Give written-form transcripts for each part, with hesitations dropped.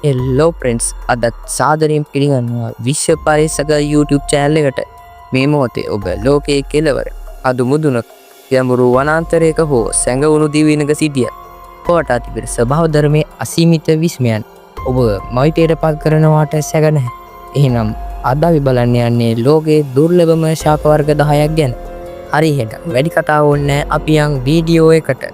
හෙල්ලෝ ප්‍රෙන්ඩ්ස් අදත් සාදරයෙන් පිළිගන්නවා විශ්ව පරිසක YouTube channel එකට. මේ මොහොතේ ඔබ ලෝකයේ කෙළවර අදු මුදුනක යමුරු වනාන්තරයක හෝ සැඟවුණු දිවයිනක සිටිය ඔබට තිබෙන ස්වභාව ධර්මයේ අසීමිත විස්මයන් ඔබ මවිතයට පත් කරනවාට සැක නැහැ. එහෙනම් අද අපි බලන්න යන්නේ ලෝකයේ දුර්ලභම ශාක වර්ග 10ක් ගැන. හරි එහෙනම් වැඩි කතා ඕනේ අපි යන් වීඩියෝ එකට.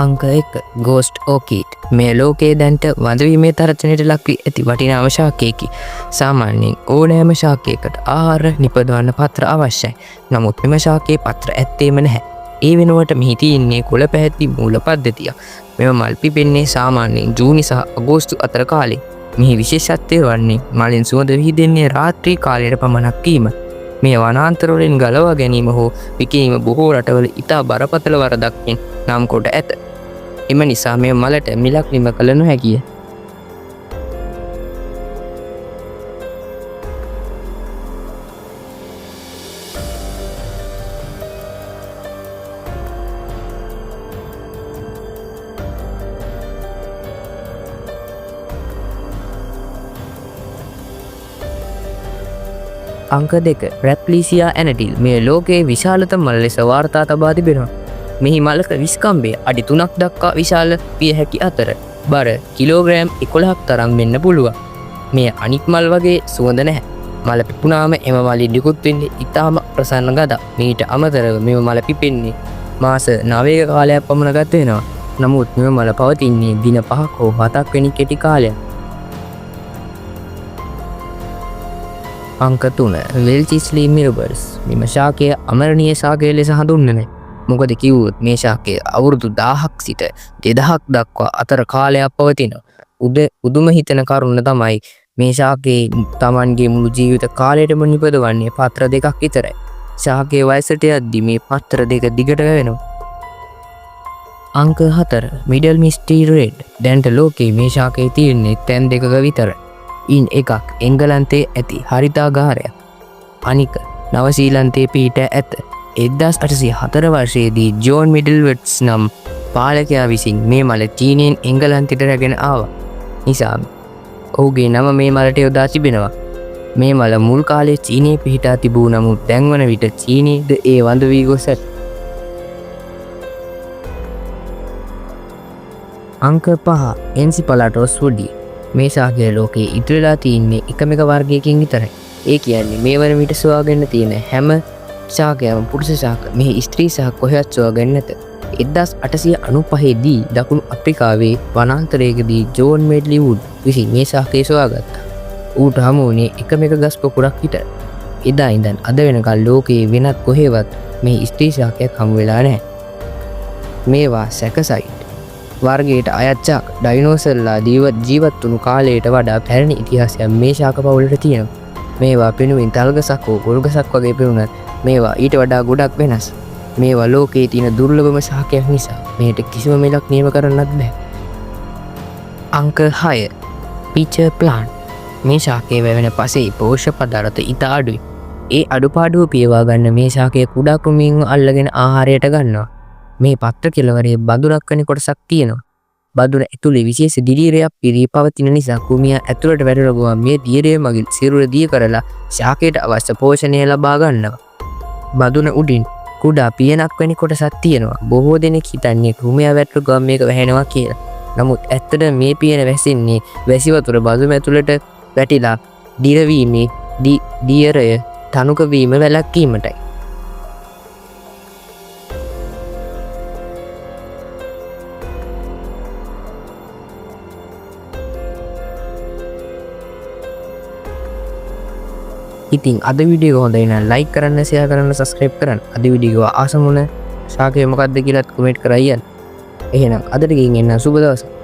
අංක 1 ගෝස්ට් ඕකීඩ්. මේ ලෝකයේ දැන්ට වඳවීමේ තරචනයට ලක්වී ඇති වටිනාම ශාකයකි. සාමාන්‍යයෙන් ඕනෑම ශාකයකට ආහාර නිපදවන්න පත්‍ර අවශ්‍යයි. නමුත් මෙම ශාකයේ පත්‍ර ඇත්තේම නැහැ. ඒ වෙනුවට මෙහි තියෙන්නේ කුල පැහැති මූල පද්ධතියක්. මෙම මල් පිපෙන්නේ සාමාන්‍යයෙන් ජූනි සහ අගෝස්තු අතර කාලේ. මෙහි විශේෂත්වය වන්නේ මලින් සුවඳ විහිදෙන්නේ රාත්‍රී කාලයට පමණක් වීම. මේ වනාන්තර වලින් ගලවා ගැනීම හෝ විකිණීම බොහෝ රටවල ඉතා බරපතල වරදක්ෙන් නම් කොට ඇත. එම නිසා මේ මලට මිලක් නිම කළ නොහැකිය. අංක 2 රැප්ලීසියා ඇනටිල්. මේ ලෝකයේ විශාලතම මල ලෙස වාර්තා තබා තිබෙනවා. මෙහි මලක විස්කම්බේ අඩි 3ක් දක්වා විශාල විය හැකි අතර බර කිලෝග්‍රෑම් 11ක් තරම් වෙන්න පුළුවන්. මේ අනික් මල් වගේ සුවඳ නැහැ. මල පිපුණාම එම මලින් නිකුත් වෙන්නේ ඉතාම ප්‍රසන්න ගඳක්. මීට අමතරව මෙම මල පිපෙන්නේ මාස 9ක කාලයක් පමණ ගත වෙනවා. නමුත් මෙම මල පවතින්නේ දින 5ක් හෝ 7ක් වැනි කෙටි කාලයක්. අංක 3 වෙල්චිස්ලි මිරබර්ස්. මෙම ශාකය අමරණීය ශාකය ලෙස හඳුන්වන්නේ. මොකද කිව්වොත් මේ ශාකය අවුරුදු 1000ක් සිට 2000ක් දක්වා අතර කාලයක් පවතිනවා. උදුම හිතන කරුණ තමයි මේ ශාකයේ Tamanගේ මුළු ජීවිත කාලයටම නිපදවන්නේ පත්‍ර දෙකක් විතරයි. ශාකයේ වයසට යද්දී මේ පත්‍ර දෙක දිගට වෙනවා. අංක 4 මිඩල් මිස්ටි රෙඩ්. දැන්ට ලෝකයේ මේ ශාකයේ තියෙන්නේ තැන් දෙකක විතරයි. ඉන් එකක් එංගලන්තයේ ඇති හරිතාගාරයක්. අනික නවසීලන්තයේ පිහිට ඇත. 1804 වර්ෂයේදී ජෝන් මිඩල්වර්ඩ්ස් නම් පාලකයා විසින් මේ මල චීනයෙන් එංගලන්තයට රැගෙන ආවා. නිසා ඔහුගේ නම මේ මලට යොදා තිබෙනවා. මේ මල මුල් කාලයේ චීනයේ පිහිටා තිබූ නමුත් දැන් වන විට චීනයේද ඒ වඳ වී ගොස් ඇත. අංක 5 එන්සිපලාටෝස් වුඩි. මේ ශාකය ලෝකයේ ඉතුරුලා තියෙන්නේ එකම එක වර්ගයකින් විතරයි. ඒ කියන්නේ මේ වන විට සොයාගෙන තියෙන හැම ශාකයම පුරුෂ ශාක. මෙහි ස්ත්‍රී ශාක කොහෙවත් සොයාගෙන නැත. 1895 දී දකුණු අප්‍රිකාවේ වනාන්තරයකදී ජෝන් මෙඩ්ලි වුඩ් විසින් මේ ශාකය සොයාගත්තා. ඌට හමු වුණේ එකම එක ගස් පොකුරක් විතර. එදා ඉඳන් අද වෙනකල් ලෝකයේ වෙනත් කොහෙවත් මේ ස්ත්‍රී ශාකයක් හමු වෙලා නැහැ. මේවා සැකසයිට් වර්ගයට අයත් ශාක. ඩයිනෝසර්ලා ජීවත් වුණු කාලයට වඩා පැරණි ඉතිහාසයක් මේ ශාක පවුලට තියෙනවා. මේවා පෙනුමින් තල්ගසක් හෝ ගොල්ගසක් වගේ පෙනුනත් මේවා ඊට වඩා ගොඩක් වෙනස්. මේවා ලෝකයේ තියෙන දුර්ලභම ශාකයක් නිසා මේට කිසිම මිලක් නියම කරන්නත් බෑ. අංක 6 පීචර් ප්ලාන්ට්. මේ ශාකයේ වැවෙන පසේ පෝෂ්‍ය පදාර්ථ ඉතා අඩුයි. ඒ අඩුපාඩුව පියවා ගන්න මේ ශාකය කුඩා ක්‍රමයෙන් අල්ලගෙන ආහාරයට ගන්නවා. මේ පත්‍ර කෙළවරේ බඳුනක් වැනි කොටසක් තියෙනවා. බඳුන ඇතුලේ විශේෂ දිලීරයක් පිරී පවතින නිසා කුමියා ඇතුළට වැටෙන ගමන් මේ දියරය මගින් සිරුර දිය කරලා ශාකයට අවශ්‍ය පෝෂණය ලබා ගන්නවා. බඳුන උඩින් කුඩා පියනක් වැනි කොටසක් තියෙනවා. බොහෝ දෙනෙක් හිතන්නේ කුමියා වැටුණු ගමන් මේක වැහෙනවා කියලා. නමුත් ඇත්තට මේ පියන වැසෙන්නේ වැසි වතුර බඳුන ඇතුළට වැටිලා දිරවීමේ දියරය තනුක වීම වැළැක්වීමටයි. ඉතින් අද වීඩියෝ එක හොඳයි නම් ලයික් කරන්න, ෂෙයා කරන්න, සබ්ස්ක්‍රයිබ් කරන්න. අද වීඩියෝ එක ආසම වුණ ශාකය මොකක්ද කියලාත් කමෙන්ට් කරලා අයන්න. එහෙනම් අදට ගිහින් එන්න සුබ දවසක්.